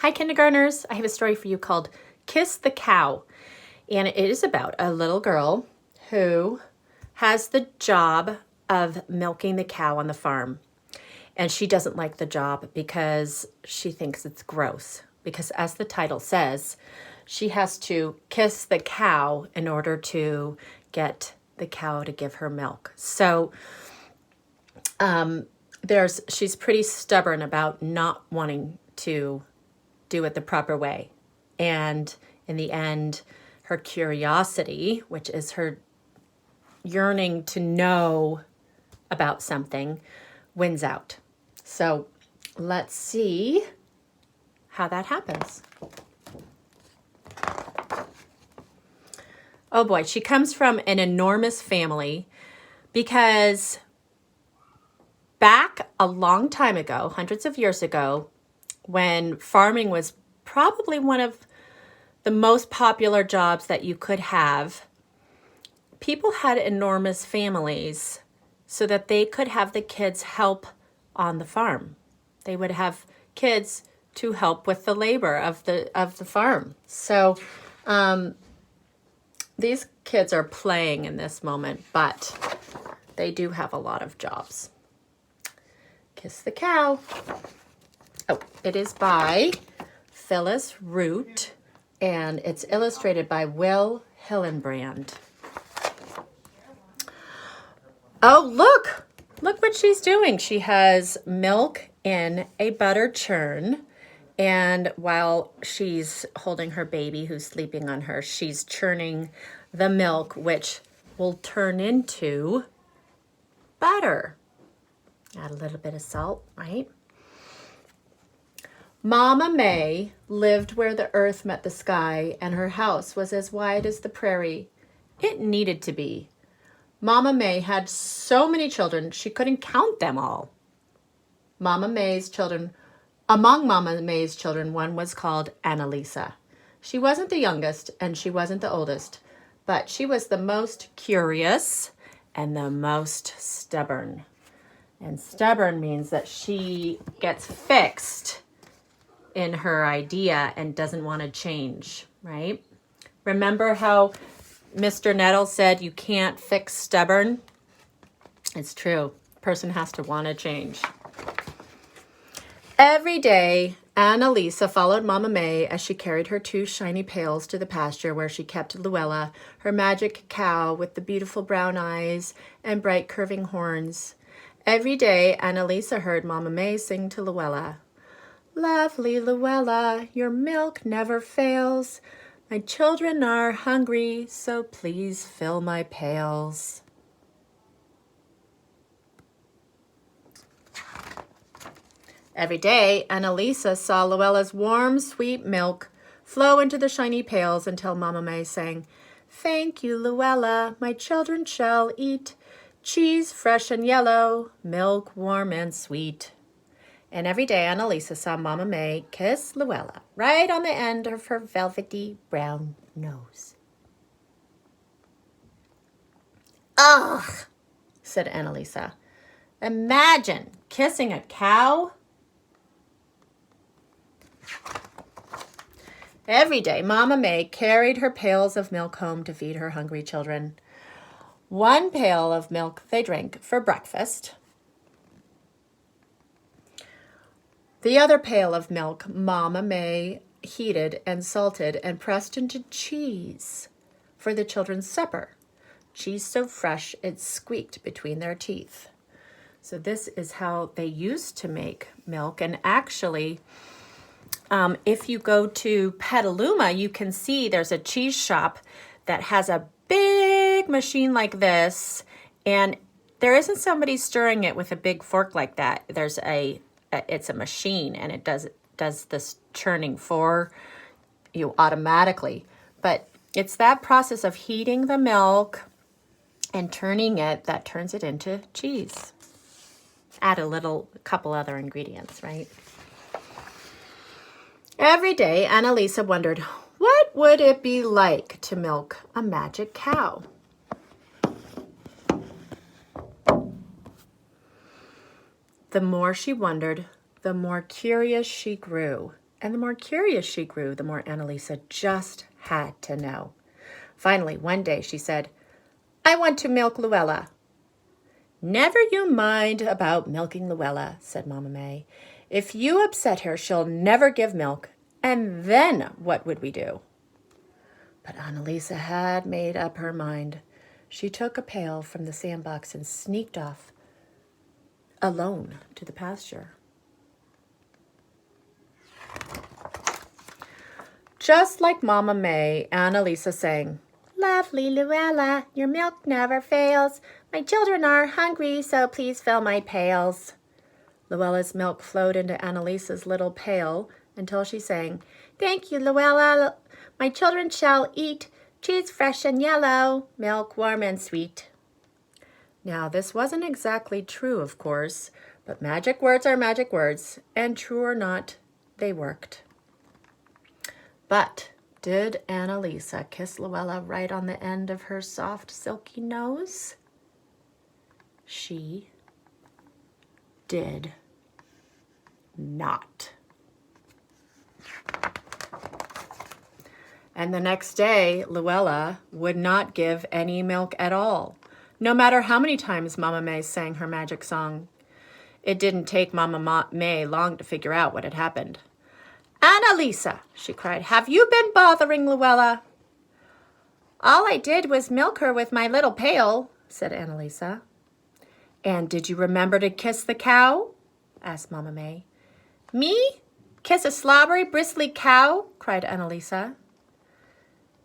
Hi, kindergartners. I have a story for you called Kiss the Cow. And it is about a little girl who has the job of milking the cow on the farm. And she doesn't like the job because she thinks it's gross. Because as the title says, she has to kiss the cow in order to get the cow to give her milk. So she's pretty stubborn about not wanting to do it the proper way. And in the end, her curiosity, which is her yearning to know about something, wins out. So let's see how that happens. Oh boy, she comes from an enormous family because back a long time ago, hundreds of years ago, when farming was probably one of the most popular jobs that you could have, people had enormous families so that they could have the kids help on the farm. They would have kids to help with the labor of the farm. So these kids are playing in this moment, but they do have a lot of jobs. Kiss the Cow. Oh, it is by Phyllis Root, and it's illustrated by Will Hillenbrand. Oh, look! Look what she's doing. She has milk in a butter churn, and while she's holding her baby who's sleeping on her, she's churning the milk, which will turn into butter. Add a little bit of salt, right? Mama May lived where the earth met the sky, and her house was as wide as the prairie. It needed to be. Mama May had so many children, she couldn't count them all. Among Mama May's children, one was called Annalisa. She wasn't the youngest, and she wasn't the oldest, but she was the most curious and the most stubborn. And stubborn means that she gets fixed in her idea and doesn't want to change, right? Remember how Mr. Nettle said you can't fix stubborn? It's true. A person has to want to change. Every day, Annalisa followed Mama May as she carried her 2 shiny pails to the pasture where she kept Luella, her magic cow with the beautiful brown eyes and bright curving horns. Every day, Annalisa heard Mama May sing to Luella, "Lovely Luella, your milk never fails. My children are hungry, so please fill my pails." Every day, Annalisa saw Luella's warm, sweet milk flow into the shiny pails until Mama May sang, "Thank you, Luella, my children shall eat cheese fresh and yellow, milk warm and sweet." And every day, Annalisa saw Mama May kiss Luella right on the end of her velvety brown nose. "Ugh," said Annalisa. "Imagine kissing a cow." Every day, Mama May carried her pails of milk home to feed her hungry children. 1 pail of milk they drank for breakfast. The other pail of milk Mama May heated and salted and pressed into cheese for the children's supper. Cheese so fresh it squeaked between their teeth. So this is how they used to make milk. And actually, if you go to Petaluma, you can see there's a cheese shop that has a big machine like this. And there isn't somebody stirring it with a big fork like that. It's a machine, and it does this churning for you automatically. But it's that process of heating the milk and turning it that turns it into cheese. Add a couple other ingredients, right? Every day, Annalisa wondered, what would it be like to milk a magic cow? The more she wondered, the more curious she grew. And the more curious she grew, the more Annalisa just had to know. Finally, one day she said, "I want to milk Luella." "Never you mind about milking Luella," said Mama May. "If you upset her, she'll never give milk. And then what would we do?" But Annalisa had made up her mind. She took a pail from the sandbox and sneaked off alone to the pasture. Just like Mama May, Annalisa sang, "Lovely Luella, your milk never fails. My children are hungry, so please fill my pails." Luella's milk flowed into Annalisa's little pail until she sang, "Thank you, Luella. My children shall eat cheese fresh and yellow, milk warm and sweet." Now, this wasn't exactly true, of course, but magic words are magic words, and true or not, they worked. But did Annalisa kiss Luella right on the end of her soft, silky nose? She did not. And the next day, Luella would not give any milk at all, no matter how many times Mama May sang her magic song. It didn't take Mama May long to figure out what had happened. "Annalisa," she cried, "have you been bothering Luella?" "All I did was milk her with my little pail," said Annalisa. "And did you remember to kiss the cow?" asked Mama May. "Me? Kiss a slobbery, bristly cow?" cried Annalisa.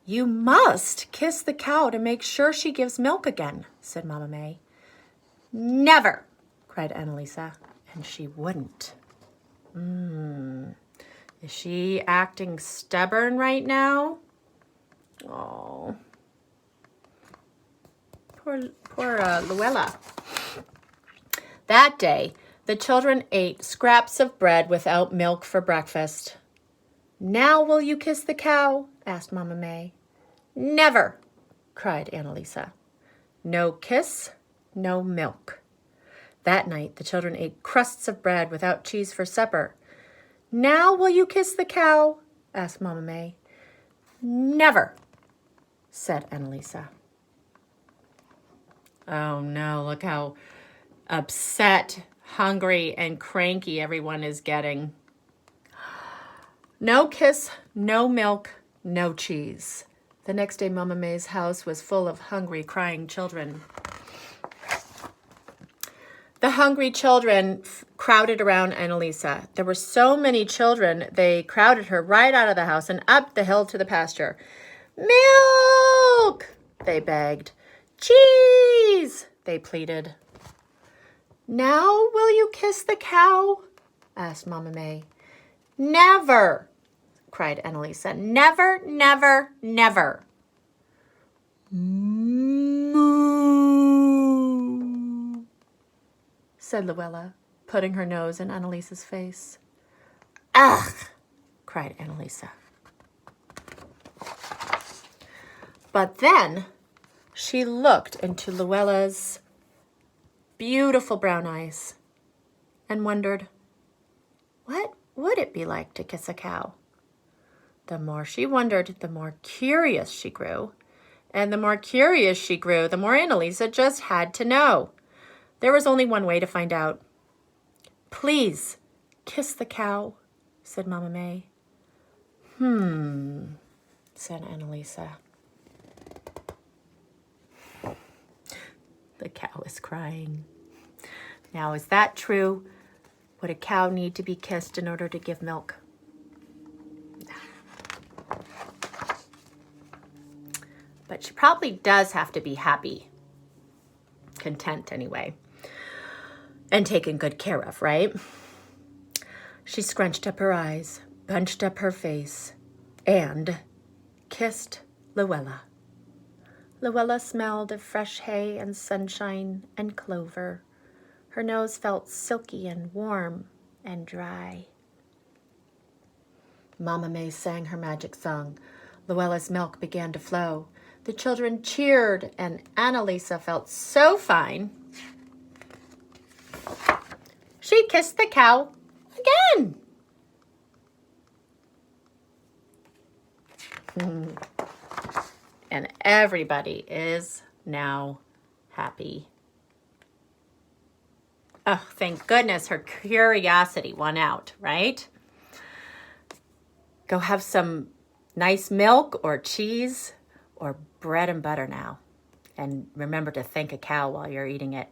"You must kiss the cow to make sure she gives milk again," said Mama May. "Never," cried Annalisa, and she wouldn't. Is she acting stubborn right now? Oh, poor Luella. That day, the children ate scraps of bread without milk for breakfast. "Now will you kiss the cow?" asked Mama May. "Never," cried Annalisa. No kiss, no milk. That night, the children ate crusts of bread without cheese for supper. "Now will you kiss the cow?" asked Mama May. "Never," said Annalisa. Oh no, look how upset, hungry, and cranky everyone is getting. No kiss, no milk, no cheese. The next day, Mama May's house was full of hungry, crying children. The hungry children crowded around Annalisa. There were so many children, they crowded her right out of the house and up the hill to the pasture. "Milk!" they begged. "Cheese!" they pleaded. "Now will you kiss the cow?" asked Mama May. "Never!" cried Annalisa. "Never, never, never." "Moo!" said Luella, putting her nose in Annalisa's face. "Ugh!" cried Annalisa. But then she looked into Luella's beautiful brown eyes and wondered, what would it be like to kiss a cow? The more she wondered, the more curious she grew. And the more curious she grew, the more Annalisa just had to know. There was only one way to find out. "Please, kiss the cow," said Mama May. Said Annalisa. The cow is crying. Now, is that true? Would a cow need to be kissed in order to give milk? But she probably does have to be happy. Content, anyway. And taken good care of, right? She scrunched up her eyes, bunched up her face, and kissed Luella. Luella smelled of fresh hay and sunshine and clover. Her nose felt silky and warm and dry. Mama May sang her magic song. Luella's milk began to flow. The children cheered, and Annalisa felt so fine. She kissed the cow again. And everybody is now happy. Oh, thank goodness her curiosity won out, right? Go have some nice milk or cheese or bread and butter now. And remember to thank a cow while you're eating it.